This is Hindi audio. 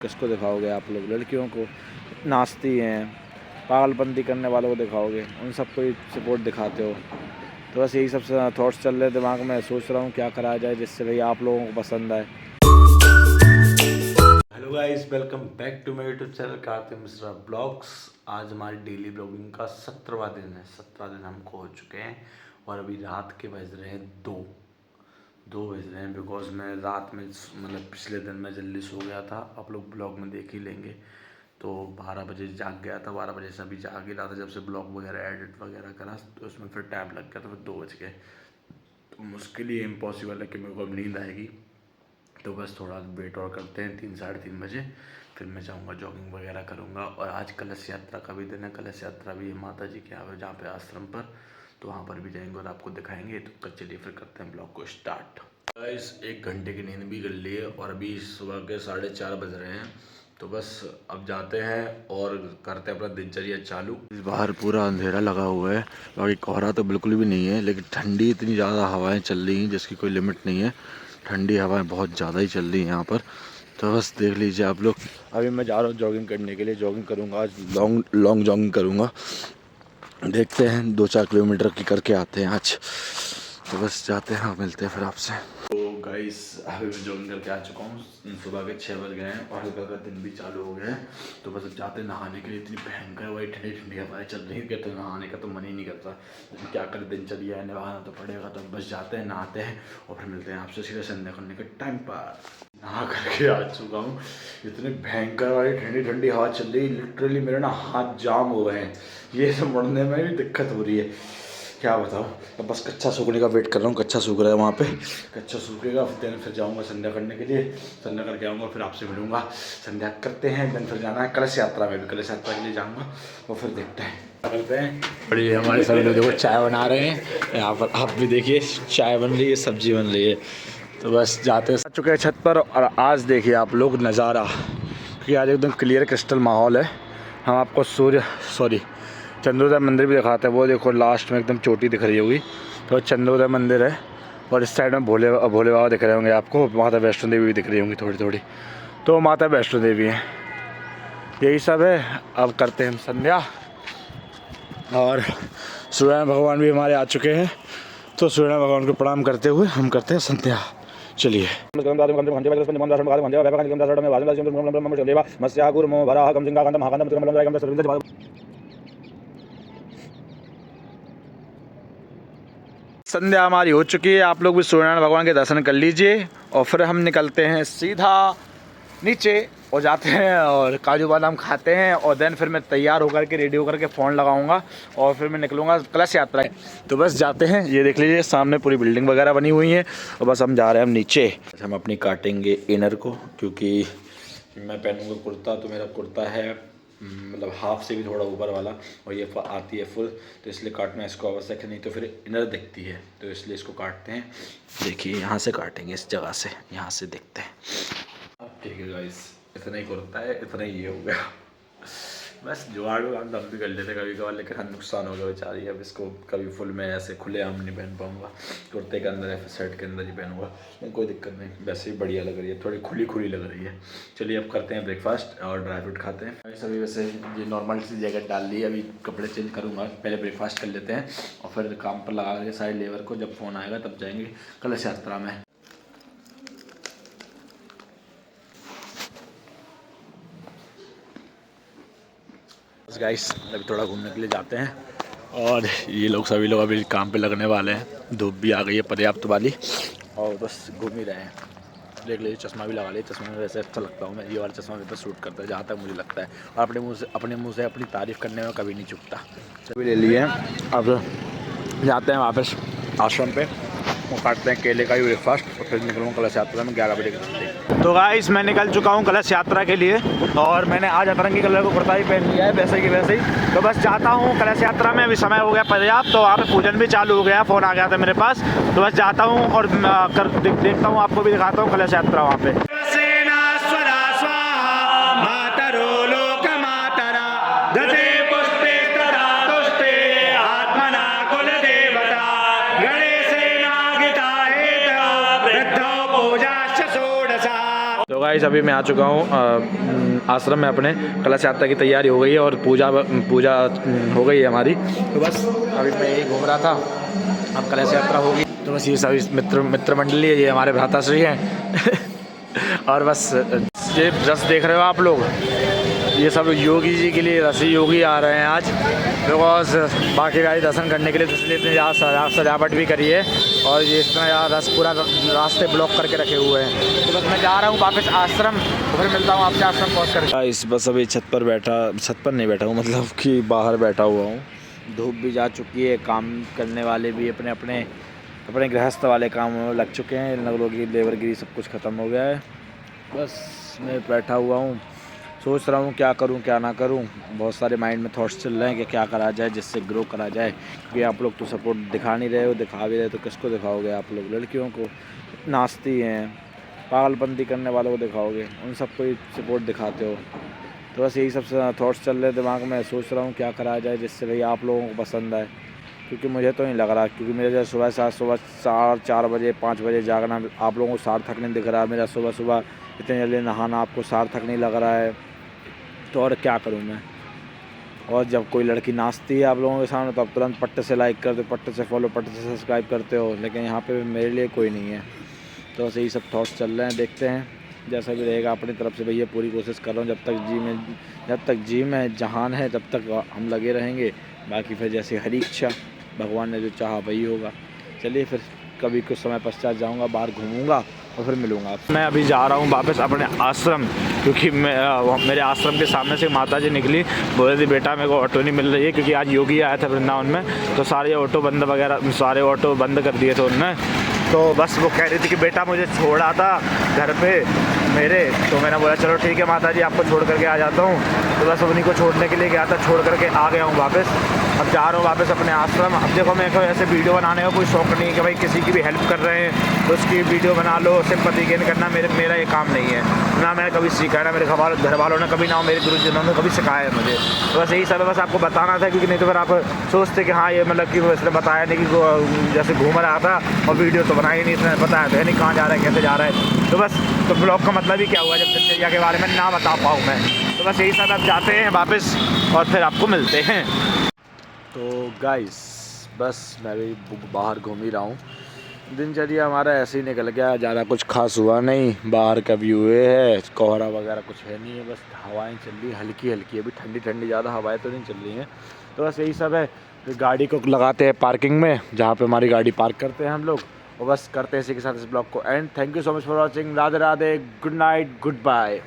किसको दिखाओगे आप लोग? लड़कियों को नाचती हैं, पागलपंती करने वालों को दिखाओगे, उन सबको ही सपोर्ट दिखाते हो। तो बस यही सब थॉट्स चल रहे दिमाग में। सोच रहा हूँ क्या करा जाए जिससे भाई आप लोगों को पसंद आए। Hello guys, welcome back to my YouTube channel Kartik Mishra vlogs. आज हमारी डेली ब्लॉगिंग का 17वां दिन है। 17 दिन हमको हो चुके हैं और अभी रात के बज रहे हैं 2 बज रहे हैं। बिकॉज मैं रात में मतलब पिछले दिन मैं जल्दी सो गया था, आप लोग ब्लॉग में देख ही लेंगे। तो 12 बजे जाग गया था, 12 बजे से अभी जाग ही रहा था। जब से ब्लॉग वगैरह एडिट वगैरह करा तो उसमें फिर टाइम लग गया, तो फिर 2 बज गए। तो मुश्किल ही इम्पॉसिबल है कि मेरे को अब नींद आएगी। तो बस थोड़ा वेट और करते हैं, 3 साढ़े 3 बजे फिर मैं जाऊंगा, जॉगिंग वगैरह करूंगा। और आज कलश यात्रा का भी दिन है। कलश यात्रा भी है माता जी के यहाँ पर, जहाँ पे आश्रम पर, तो वहाँ पर भी जाएंगे और आपको दिखाएंगे। तो चलिए फिर करते हैं ब्लॉग को स्टार्ट। गाइस 1 घंटे की नींद भी कर ली है और अभी सुबह के 4:30 बज रहे हैं। तो बस अब जाते हैं और करते हैं अपना दिनचर्या चालू। बाहर पूरा अंधेरा लगा हुआ है, बाकी कोहरा तो बिल्कुल भी नहीं है, लेकिन ठंडी इतनी ज़्यादा हवाएं चल रही हैं जिसकी कोई लिमिट नहीं है। ठंडी हवाएं बहुत ज़्यादा ही चल रही हैं यहाँ पर। तो बस देख लीजिए आप लोग। अभी मैं जा रहा हूँ जॉगिंग करने के लिए। जॉगिंग करूँगा आज, लॉन्ग जॉगिंग करूँगा। देखते हैं 2-4 किलोमीटर की करके आते हैं आज। तो बस जाते हैं, मिलते हैं फिर आपसे। तो गाइस अभी मैं जॉगिंग करके आ चुका हूँ। सुबह के 6 बज गए हैं और हल्का का दिन भी चालू हो गया है। तो बस अब जाते हैं नहाने के लिए। इतनी भयंकर वही ठंडी ठंडी हवाएं चल रही है, तो नहाने का तो मन ही नहीं करता, लेकिन क्या करें, दिनचर्या है, निभाना तो पड़ेगा। तो बस जाते हैं, नहाते हैं और फिर मिलते हैं आपसे सीधे संध्या करने के टाइम पर। नहा करके आ चुका हूँ। इतनी भयंकर वाली ठंडी ठंडी हवा चल रही है, लिटरली मेरे ना हाथ जाम हो गए हैं। ये सब मुड़ने में भी दिक्कत हो रही है, क्या बताऊँ। अब बस कच्चा सूखने का वेट कर रहा हूँ। कच्चा सूख रहा है वहाँ पे, कच्चा सूखेगा फिर जाऊँगा संध्या करने के लिए। संध्या करके आऊँगा, फिर आपसे मिलूँगा। संध्या करते हैं, दिन फिर जाना है कलश यात्रा में भी। कलश यात्रा के लिए जाऊँगा और फिर देखते हैं करते हैं। बड़ी हमारे सभी लोग देखो चाय बना रहे हैं यहाँ पर, आप भी देखिए। चाय बन रही है, सब्जी बन रही है। तो बस जाते आ चुके हैं छत पर। और आज देखिए आप लोग नज़ारा, क्योंकि आज एकदम क्लियर क्रिस्टल माहौल है। हम आपको चंद्रोदय मंदिर भी दिखाते हैं। वो देखो लास्ट में एकदम चोटी दिख रही होगी, तो चंद्रोदय मंदिर है। और इस साइड में भोले बाबा दिख रहे होंगे आपको। माता वैष्णो देवी भी दिख रही होंगी थोड़ी थोड़ी, तो माता वैष्णो देवी है। यही सब है। अब करते हैं हम संध्या, और सूर्यनारायण भगवान भी हमारे आ चुके हैं। तो सूर्यनारायण भगवान को प्रणाम करते हुए हम करते हैं संध्या। चलिए। संध्या हमारी हो चुकी है। आप लोग भी सूर्यनारायण भगवान के दर्शन कर लीजिए और फिर हम निकलते हैं सीधा नीचे और जाते हैं और काजू बादाम खाते हैं। और देन फिर मैं तैयार होकर के रेडी होकर के फ़ोन लगाऊंगा और फिर मैं निकलूँगा कलश यात्रा। तो बस जाते हैं। ये देख लीजिए सामने पूरी बिल्डिंग वगैरह बनी हुई है और बस हम जा रहे हैं हम नीचे। हम अपनी काटेंगे इनर को, क्योंकि मैं पहनूँगा कुर्ता, तो मेरा कुर्ता है मतलब हाफ से भी थोड़ा ऊपर वाला, और ये आती है फुल, तो इसलिए काटना इसको आवश्यक है, नहीं तो फिर इनर दिखती है। तो इसलिए इसको काटते हैं। देखिए यहाँ से काटेंगे, इस जगह से, यहाँ से देखते हैं। अब ठीक है गाइस, इतना ही कुर्ता है, इतना ही ये हो गया। बस जुगाड़ हम भी कर लेते कभी कभार, लेकिन हाँ नुकसान हो गया बेचारी। अब इसको कभी फुल में ऐसे खुले आम नहीं पहन पाऊँगा, कुर्ते के अंदर या फिर शर्ट के अंदर ही पहनूंगा, लेकिन कोई दिक्कत नहीं, वैसे ही बढ़िया लग रही है, थोड़ी खुली खुली लग रही है। चलिए अब करते हैं ब्रेकफास्ट और ड्राई फ्रूट खाते हैं। सभी वैसे ये नॉर्मल सी जैकेट डाल ली है, अभी कपड़े चेंज करूँगा, पहले ब्रेकफास्ट कर लेते हैं और फिर काम पर लगा के सारे लेबर को, जब फ़ोन आएगा तब जाएंगे कलश यात्रा में। गाइस अभी थोड़ा घूमने के लिए जाते हैं और ये लोग सभी लोग अभी काम पे लगने वाले हैं। धूप भी आ गई है पर्याप्त वाली, और बस घूम ही रहे हैं। देख लीजिए चश्मा भी लगा लिया। चश्मे में वैसे अच्छा लगता हूँ मैं, ये वाला चश्मा मेरे पर सूट करता है जहाँ तक मुझे लगता है, और अपने मुँह से अपनी तारीफ़ करने में कभी नहीं चूकता। सभी ले लिए हैं, अब जाते हैं वापस आश्रम पे और काटते हैं केले का ही ब्रेकफास्ट और फिर निकलूँगा कलश यात्रा में 11 बजे के। तो गाइस मैं निकल चुका हूँ कलश यात्रा के लिए, और मैंने आज अतरंगी कलर को कुर्ता ही पहन लिया है, वैसे ही। तो बस जाता हूँ कलश यात्रा में। अभी समय हो गया पर्याप्त, तो वहाँ पे पूजन भी चालू हो गया, फ़ोन आ गया था मेरे पास। तो बस जाता हूँ और देखता हूँ, आपको भी दिखाता हूँ कलश यात्रा वहाँ पे। तो गाइस अभी मैं आ चुका हूँ आश्रम में अपने। कलश यात्रा की तैयारी हो गई है और पूजा हो गई है हमारी। तो बस अभी मैं यही घूम रहा था, अब कलश यात्रा होगी तो बस ये सभी मित्र मंडली है, ये हमारे भ्राताश्री हैं और बस ये रस देख रहे हो आप लोग, ये सब योगी जी के लिए रसी योगी आ रहे हैं आज, बिकॉज बाकी गाड़ी दर्शन करने के लिए, इसलिए इतनी ज़्यादा सजावट भी करी है और ये इतना ज़्यादा रस पूरा रास्ते ब्लॉक करके रखे हुए हैं। तो बस मैं जा रहा हूँ वापस आश्रम, तो फिर मिलता हूँ आपसे आश्रम पहुँच कर। इस बस अभी छत पर नहीं बैठा हूँ, मतलब कि बाहर बैठा हुआ हूँ। धूप भी जा चुकी है, काम करने वाले भी अपने गृहस्थ वाले काम में लग चुके हैं, इन लोगों की लेबरगिरी सब कुछ ख़त्म हो गया है। बस मैं बैठा हुआ हूँ, सोच रहा हूँ क्या करूँ क्या ना करूँ। बहुत सारे माइंड में थॉट्स चल रहे हैं कि क्या करा जाए जिससे ग्रो करा जाए, क्योंकि आप लोग तो सपोर्ट दिखा नहीं रहे हो, दिखा भी रहे तो किसको दिखाओगे आप लोग? लड़कियों को, नाचती हैं, पागलपंती करने वालों को दिखाओगे, उन सबको ही सपोर्ट दिखाते हो। तो बस यही सब थॉट्स चल रहे दिमाग में, सोच रहा हूँ क्या करा जाए जिससे भाई आप लोगों को पसंद आए, क्योंकि मुझे तो नहीं लग रहा, क्योंकि मेरे जैसे सुबह 4 बजे 5 बजे जागना आप लोगों को सार्थक नहीं दिख रहा, मेरा सुबह इतने जल्दी नहाना आपको सार्थक नहीं लग रहा है, तो और क्या करूं मैं? और जब कोई लड़की नाचती है आप लोगों के सामने तो आप तुरंत पट्टे से लाइक करते हो, पट्टे से फॉलो, पट्टे से सब्सक्राइब करते हो, लेकिन यहाँ पे मेरे लिए कोई नहीं है। तो बस यही सब थॉट्स चल रहे हैं, देखते हैं जैसा भी रहेगा। अपनी तरफ से भैया पूरी कोशिश कर रहा हूँ, जब तक जी में जहान है तब तक हम लगे रहेंगे, बाकी फिर जैसे हरी इच्छा, भगवान ने जो चाहा वही होगा। चलिए फिर कभी कुछ समय पश्चात जाऊँगा, बाहर घूमूँगा और फिर मिलूँगा। मैं अभी जा रहा हूँ वापस अपने आश्रम, क्योंकि मेरे आश्रम के सामने से माता जी निकली, बोले थी बेटा मेरे को ऑटो नहीं मिल रही है, क्योंकि आज योगी आया था वृंदावन में, तो सारे ऑटो बंद कर दिए थे उनने। तो बस वो कह रही थी कि बेटा मुझे छोड़ा था घर पे मेरे, तो मैंने बोला चलो ठीक है माता जी आपको छोड़ करके आ जाता हूँ। तो बस उन्हीं को छोड़ने के लिए गया था, छोड़ करके आ गया हूँ वापस। अब जा रहा हूँ वापस अपने आश्रम। अब देखो मेरे को ऐसे वीडियो बनाने का कोई शौक़ नहीं है कि भाई किसी की भी हेल्प कर रहे हैं तो उसकी वीडियो बना लो, सिंपैथी गेन करना मेरा ये काम नहीं है, ना मैंने कभी सीखा है, ना मेरे घर वालों ने कभी, ना मेरे गुरुजनों ने कभी सिखाया है मुझे। तो बस यही सब है, बस आपको बताना था, क्योंकि नहीं तो फिर आप सोचते कि हाँ ये मतलब कि इसने बताया नहीं कि जैसे घूम रहा था और वीडियो तो बनाई नहीं, इसने बताया तो है नहीं कहाँ जा रहा है कैसे जा रहा है। तो बस तो ब्लॉग का मतलब ही क्या हुआ जब दिनचर्या के बारे में ना बता पाऊँ मैं। तो बस यही सब, आप जाते हैं वापस और फिर आपको मिलते हैं। तो गाइस बस मैं भी बाहर घूम ही रहा हूँ, दिनचर्या हमारा ऐसे ही निकल गया, ज़्यादा कुछ खास हुआ नहीं। बाहर का व्यू है, कोहरा वगैरह कुछ है नहीं है, बस हवाएं चल रही हल्की हल्की, अभी ठंडी ज़्यादा हवाएं तो नहीं चल रही हैं। तो बस यही सब है, फिर गाड़ी को लगाते हैं पार्किंग में जहाँ पे हमारी गाड़ी पार्क करते हैं हम लोग, और बस करते हैं इसी के साथ इस ब्लॉग को end. Thank you so much for watching. Radhe Radhe, good night, good bye.